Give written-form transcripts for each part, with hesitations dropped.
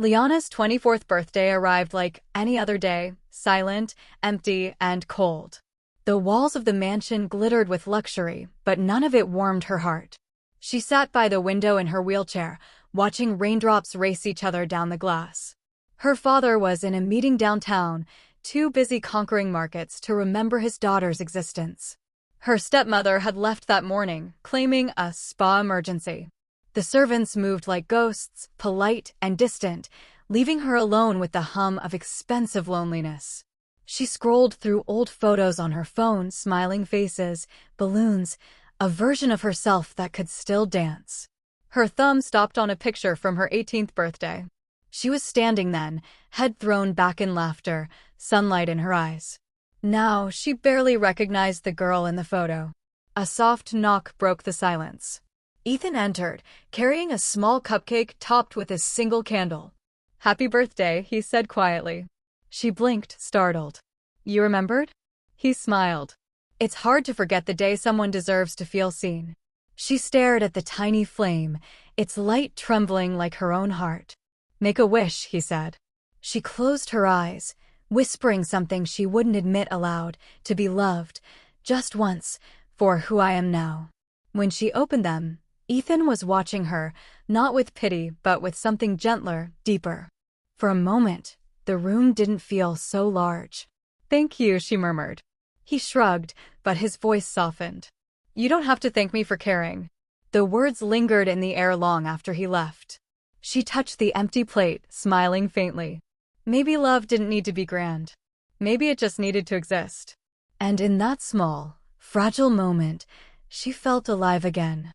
Liana's 24th birthday arrived like any other day, silent, empty, and cold. The walls of the mansion glittered with luxury, but none of it warmed her heart. She sat by the window in her wheelchair, watching raindrops race each other down the glass. Her father was in a meeting downtown, too busy conquering markets to remember his daughter's existence. Her stepmother had left that morning, claiming a spa emergency. The servants moved like ghosts, polite and distant, leaving her alone with the hum of expensive loneliness. She scrolled through old photos on her phone, smiling faces, balloons, a version of herself that could still dance. Her thumb stopped on a picture from her 18th birthday. She was standing then, head thrown back in laughter, sunlight in her eyes. Now, she barely recognized the girl in the photo. A soft knock broke the silence. Ethan entered, carrying a small cupcake topped with a single candle. "Happy birthday," he said quietly. She blinked, startled. "You remembered?" He smiled. It's hard to forget the day someone deserves to feel seen. She stared at the tiny flame, its light trembling like her own heart. "Make a wish," he said. She closed her eyes, whispering something she wouldn't admit aloud, to be loved, just once, for who I am now. When she opened them, Ethan was watching her, not with pity but with something gentler, deeper. For a moment, the room didn't feel so large. "Thank you," she murmured. He shrugged, but his voice softened. "You don't have to thank me for caring." The words lingered in the air long after he left. She touched the empty plate, smiling faintly. Maybe love didn't need to be grand. Maybe it just needed to exist. And in that small, fragile moment, she felt alive again.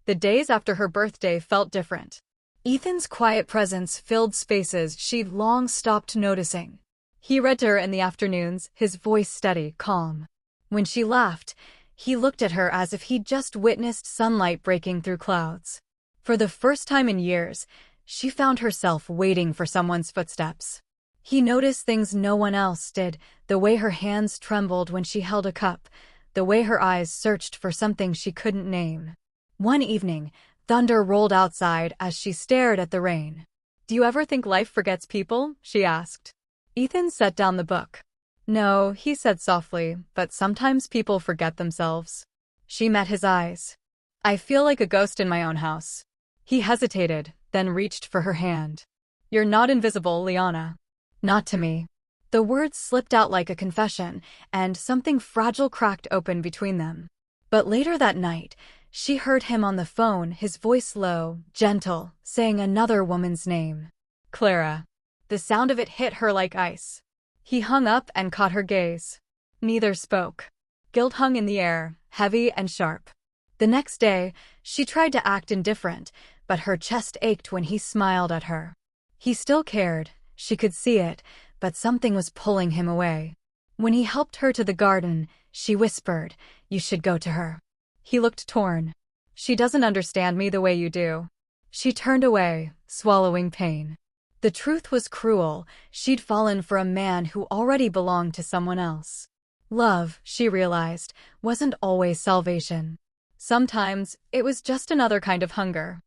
The days after her birthday felt different. Ethan's quiet presence filled spaces she'd long stopped noticing. He read to her in the afternoons, his voice steady, calm. When she laughed, he looked at her as if he'd just witnessed sunlight breaking through clouds. For the first time in years, she found herself waiting for someone's footsteps. He noticed things no one else did, the way her hands trembled when she held a cup, the way her eyes searched for something she couldn't name. One evening, thunder rolled outside as she stared at the rain. "Do you ever think life forgets people?" she asked. Ethan set down the book. "No," he said softly, "but sometimes people forget themselves." She met his eyes. "I feel like a ghost in my own house." He hesitated, then reached for her hand. "You're not invisible, Liana." "Not to me." The words slipped out like a confession, and something fragile cracked open between them. But later that night, she heard him on the phone, his voice low, gentle, saying another woman's name. "Clara." The sound of it hit her like ice. He hung up and caught her gaze. Neither spoke. Guilt hung in the air, heavy and sharp. The next day, she tried to act indifferent, but her chest ached when he smiled at her. He still cared, she could see it, but something was pulling him away. When he helped her to the garden, she whispered, "You should go to her." He looked torn. "She doesn't understand me the way you do." She turned away, swallowing pain. The truth was cruel. She'd fallen for a man who already belonged to someone else. Love, she realized, wasn't always salvation. Sometimes, it was just another kind of hunger.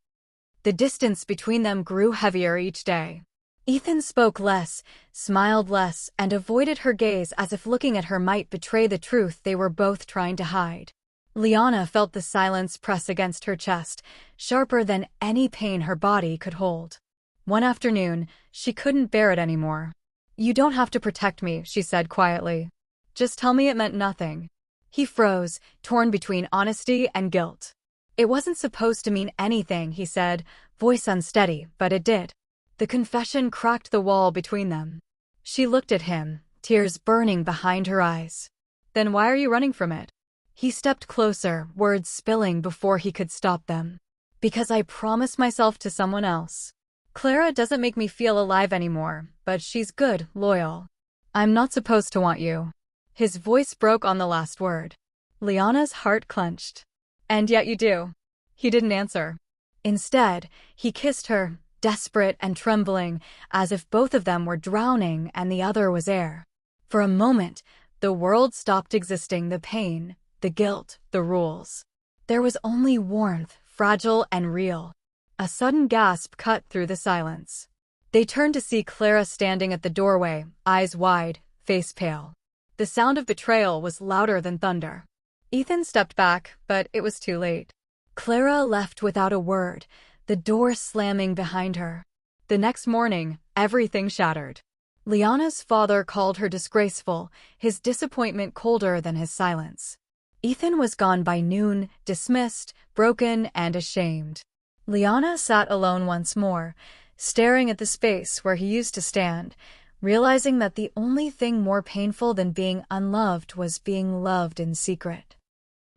The distance between them grew heavier each day. Ethan spoke less, smiled less, and avoided her gaze as if looking at her might betray the truth they were both trying to hide. Liana felt the silence press against her chest, sharper than any pain her body could hold. One afternoon, she couldn't bear it anymore. "You don't have to protect me," she said quietly. "Just tell me it meant nothing." He froze, torn between honesty and guilt. "It wasn't supposed to mean anything," he said, voice unsteady, but it did. The confession cracked the wall between them. She looked at him, tears burning behind her eyes. "Then why are you running from it?" He stepped closer, words spilling before he could stop them. "Because I promised myself to someone else. Clara doesn't make me feel alive anymore, but she's good, loyal. I'm not supposed to want you." His voice broke on the last word. Liana's heart clenched. "And yet you do." He didn't answer. Instead, he kissed her, desperate and trembling, as if both of them were drowning and the other was air. For a moment, the world stopped existing, the pain, the guilt, the rules. There was only warmth, fragile and real. A sudden gasp cut through the silence. They turned to see Clara standing at the doorway, eyes wide, face pale. The sound of betrayal was louder than thunder. Ethan stepped back, but it was too late. Clara left without a word, the door slamming behind her. The next morning, everything shattered. Liana's father called her disgraceful, his disappointment colder than his silence. Ethan was gone by noon, dismissed, broken, and ashamed. Liana sat alone once more, staring at the space where he used to stand, realizing that the only thing more painful than being unloved was being loved in secret.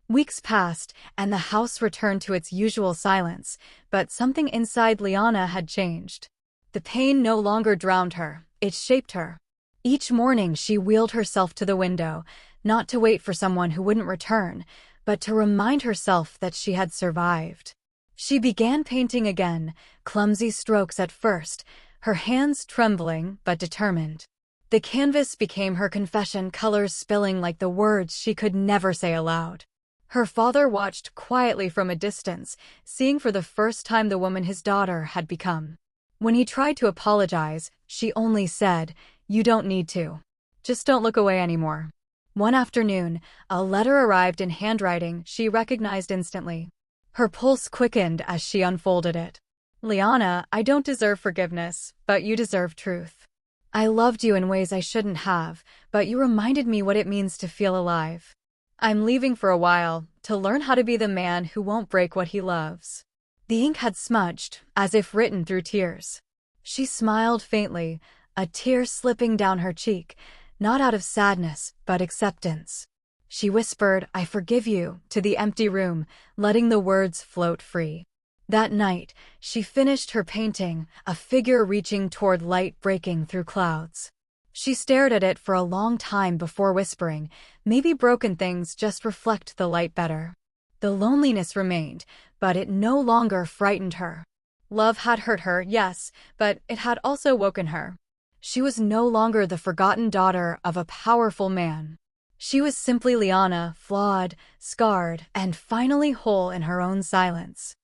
Weeks passed, and the house returned to its usual silence, but something inside Liana had changed. The pain no longer drowned her, it shaped her. Each morning she wheeled herself to the window, not to wait for someone who wouldn't return, but to remind herself that she had survived. She began painting again, clumsy strokes at first, her hands trembling but determined. The canvas became her confession, colors spilling like the words she could never say aloud. Her father watched quietly from a distance, seeing for the first time the woman his daughter had become. When he tried to apologize, she only said, "You don't need to. Just don't look away anymore." One afternoon, a letter arrived in handwriting she recognized instantly. Her pulse quickened as she unfolded it. "Liana, I don't deserve forgiveness, but you deserve truth. I loved you in ways I shouldn't have, but you reminded me what it means to feel alive. I'm leaving for a while, to learn how to be the man who won't break what he loves." The ink had smudged, as if written through tears. She smiled faintly, a tear slipping down her cheek, not out of sadness, but acceptance. She whispered, "I forgive you," to the empty room, letting the words float free. That night, she finished her painting, a figure reaching toward light breaking through clouds. She stared at it for a long time before whispering, "Maybe broken things just reflect the light better." The loneliness remained, but it no longer frightened her. Love had hurt her, yes, but it had also woken her. She was no longer the forgotten daughter of a powerful man. She was simply Liana, flawed, scarred, and finally whole in her own silence.